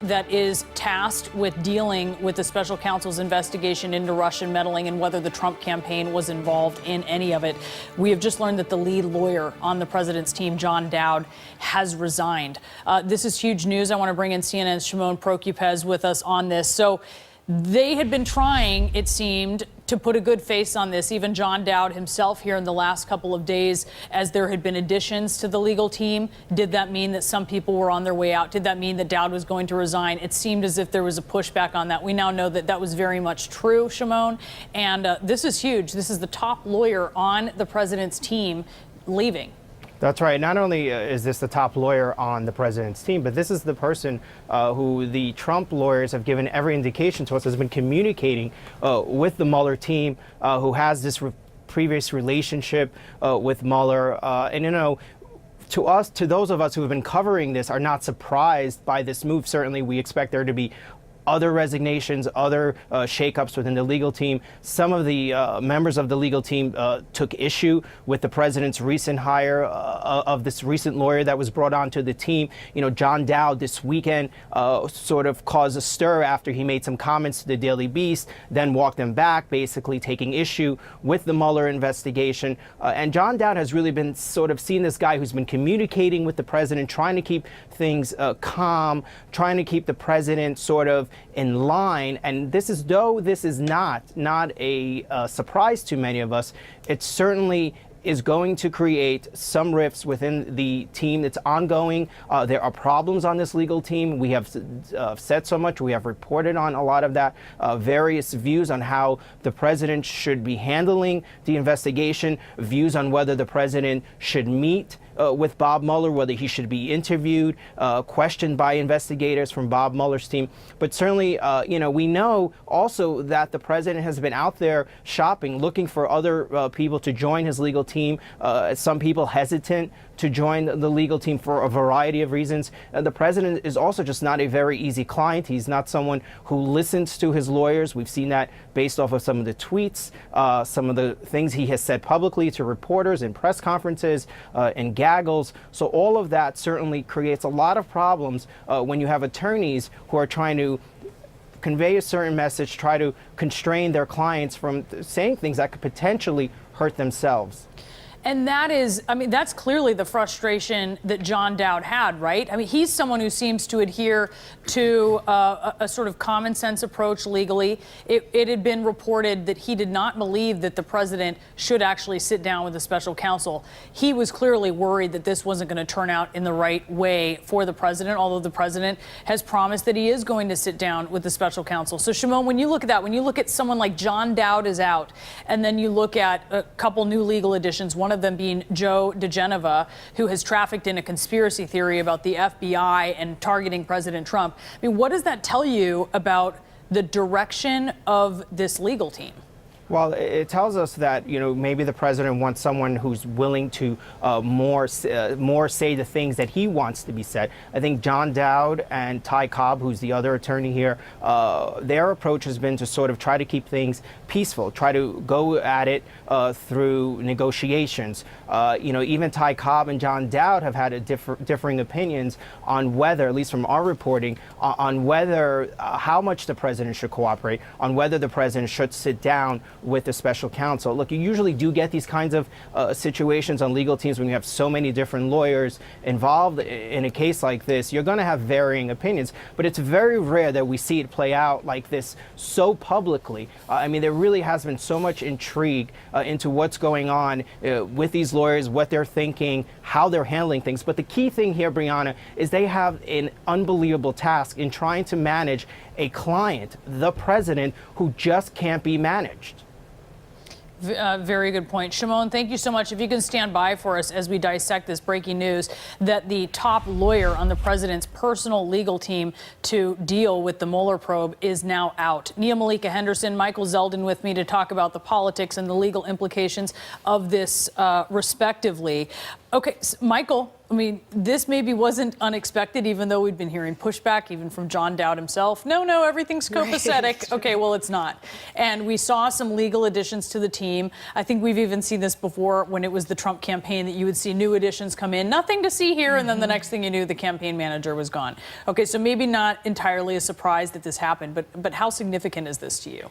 that is tasked with dealing with the special counsel's investigation into Russian meddling and whether the Trump campaign was involved in any of it. We have just learned that the lead lawyer on the president's team, Dowd, has resigned. This is huge news. I want to bring in CNN's Shimon Prokupecz with us on this. So they had been trying, it seemed, to put a good face on this, even Dowd himself here in the last couple of days, as there had been additions to the legal team. Did that mean that some people were on their way out? Did that mean that Dowd was going to resign? It seemed as if there was a pushback on that. We now know that that was very much true, Shimon. And this is huge. This is the top lawyer on the president's team leaving. That's right. Not only is this the top lawyer on the president's team, but this is the person who the Trump lawyers have given every indication to us has been communicating with the Mueller team, who has this previous relationship with Mueller. And, you know, to us, to those of us who have been covering this, are not surprised by this move. Certainly, we expect there to be other resignations, other shakeups within the legal team. Some of the members of the legal team took issue with the president's recent hire of this recent lawyer that was brought onto the team. You know, Dowd this weekend sort of caused a stir after he made some comments to the Daily Beast, then walked them back, basically taking issue with the Mueller investigation. And Dowd has really been sort of seen this guy who's been communicating with the president, trying to keep things calm, trying to keep the president sort of in line. And this is, though this is not a surprise to many of us, it certainly is going to create some rifts within the team that's ongoing. There are problems on this legal team. We have said so much. We have reported on a lot of that, various views on how the president should be handling the investigation, views on whether the president should meet with Bob Mueller, whether he should be interviewed, questioned by investigators from Bob Mueller's team. But certainly, you know, we know also that the president has been out there shopping, looking for other people to join his legal team. Some people hesitant to join the legal team for a variety of reasons. The president is also just not a very easy client. He's not someone who listens to his lawyers. We've seen that based off of some of the tweets, some of the things he has said publicly to reporters in press conferences, and gaggles. So all of that certainly creates a lot of problems when you have attorneys who are trying to convey a certain message, try to constrain their clients from saying things that could potentially hurt themselves. And that is, I mean, that's clearly the frustration that Dowd had, right? I mean, he's someone who seems to adhere to a sort of common sense approach legally. It had been reported that he did not believe that the president should actually sit down with the special counsel. He was clearly worried that this wasn't going to turn out in the right way for the president, although the president has promised that he is going to sit down with the special counsel. So, Shimon, when you look at that, when you look at someone like Dowd is out, and then you look at a couple new legal additions, one of them being Joe DeGeneva, who has trafficked in a conspiracy theory about the FBI and targeting President Trump. I mean, what does that tell you about the direction of this legal team? Well, it tells us that, you know, maybe the president wants someone who's willing to more say the things that he wants to be said. I think Dowd and Ty Cobb, who's the other attorney here, their approach has been to sort of try to keep things peaceful, try to go at it through negotiations. You know, even Ty Cobb and Dowd have had differing opinions on whether, at least from our reporting, on whether how much the president should cooperate, on whether the president should sit down with the special counsel. Look, you usually do get these kinds of situations on legal teams when you have so many different lawyers involved in a case like this. You're going to have varying opinions, but it's very rare that we see it play out like this so publicly. I mean, there really has been so much intrigue into what's going on with these lawyers, what they're thinking, how they're handling things. But the key thing here, Brianna, is they have an unbelievable task in trying to manage a client, the president, who just can't be managed. Very good point. Shimon, thank you so much. If you can stand by for us as we dissect this breaking news that the top lawyer on the president's personal legal team to deal with the Mueller probe is now out. Nia Malika Henderson, Michael Zeldin with me to talk about the politics and the legal implications of this respectively. Okay, Michael, I mean, this maybe wasn't unexpected, even though we'd been hearing pushback, even from John Dowd himself. No, everything's copacetic. Right. Okay, well, it's not. And we saw some legal additions to the team. I think we've even seen this before when it was the Trump campaign, that you would see new additions come in, nothing to see here, and then the next thing you knew, the campaign manager was gone. Okay, so maybe not entirely a surprise that this happened, but how significant is this to you?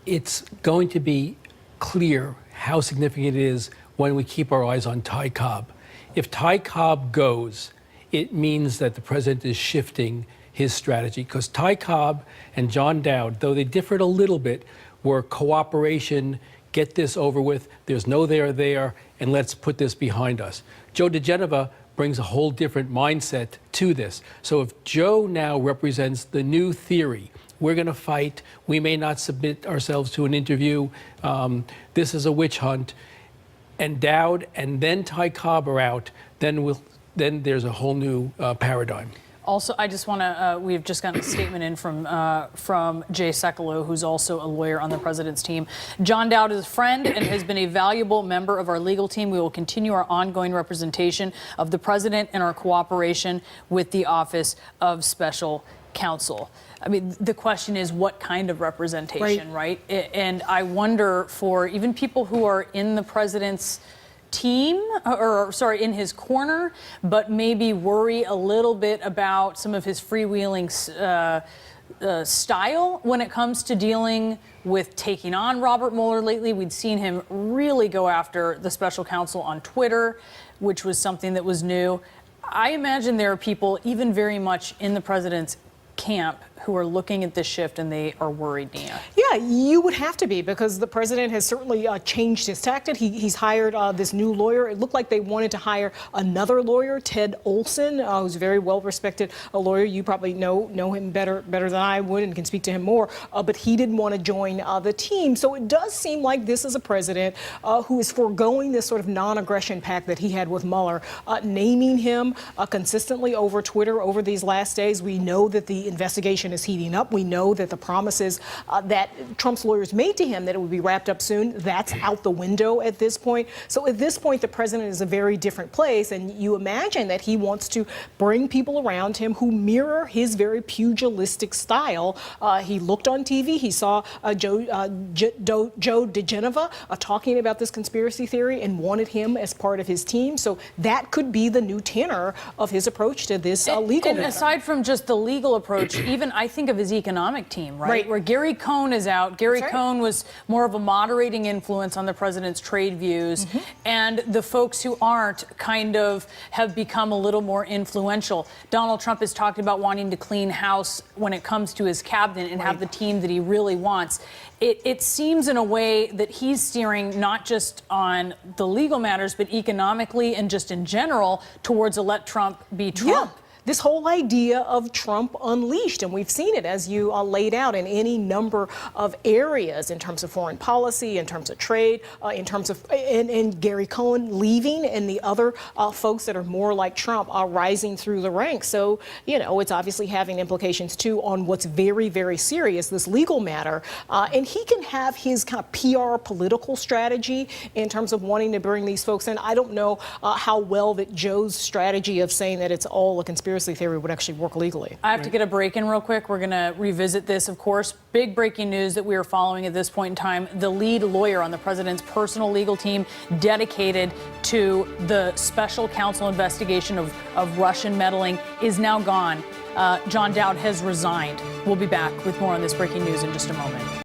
It's going to be clear how significant it is when we keep our eyes on Ty Cobb. If Ty Cobb goes, it means that the president is shifting his strategy, because Ty Cobb and John Dowd, though they differed a little bit, were cooperation, get this over with, there's no there, and let's put this behind us. Joe DeGenova brings a whole different mindset to this. So if Joe now represents the new theory, we're going to fight, we may not submit ourselves to an interview, this is a witch hunt, and Dowd and then Ty Cobb are out, then there's a whole new paradigm. Also, I just want to, we've just gotten a statement in from Jay Sekulow, who's also a lawyer on the president's team. John Dowd is a friend and has been a valuable member of our legal team. We will continue our ongoing representation of the president and our cooperation with the Office of Special Counsel. I mean, the question is, what kind of representation, right? And I wonder, for even people who are in the president's team, or sorry, in his corner, but maybe worry a little bit about some of his freewheeling style when it comes to dealing with taking on Robert Mueller lately. We'd seen him really go after the special counsel on Twitter, which was something that was new. I imagine there are people even very much in the president's camp who are looking at this shift and they are worried, Nia. Yeah, you would have to be, because the president has certainly changed his tactic. He's hired this new lawyer. It looked like they wanted to hire another lawyer, Ted Olson, who's a very well-respected lawyer. You probably know him better than I would and can speak to him more. But he didn't want to join the team. So it does seem like this is a president who is foregoing this sort of non-aggression pact that he had with Mueller, naming him consistently over Twitter over these last days. We know that the investigation is heating up. We know that the promises that Trump's lawyers made to him that it would be wrapped up soon, that's out the window at this point. So at this point, the president is a very different place, and you imagine that he wants to bring people around him who mirror his very pugilistic style. He looked on TV, he saw Joe DeGenova talking about this conspiracy theory and wanted him as part of his team. So that could be the new tenor of his approach to this legal matter. And aside from just the legal approach, even I think of his economic team, right? Where Gary Cohn is out. Gary Cohn was more of a moderating influence on the president's trade views. And the folks who aren't kind of have become a little more influential. Donald Trump has talked about wanting to clean house when it comes to his cabinet and have the team that he really wants. It seems in a way that he's steering not just on the legal matters, but economically and just in general towards a let Trump be Trump. Yeah. This whole idea of Trump unleashed, and we've seen it as you laid out in any number of areas in terms of foreign policy, in terms of trade, in terms of and Gary Cohn leaving, and the other folks that are more like Trump are rising through the ranks. So, you know, it's obviously having implications too on what's very, very serious, this legal matter. And he can have his kind of PR political strategy in terms of wanting to bring these folks in. I don't know how well that Joe's strategy of saying that it's all a conspiracy theory would actually work legally. I have to get a break in real quick. We're going to revisit this, of course. Big breaking news that we are following at this point in time. The lead lawyer on the president's personal legal team dedicated to the special counsel investigation of Russian meddling is now gone. John Dowd has resigned. We'll be back with more on this breaking news in just a moment.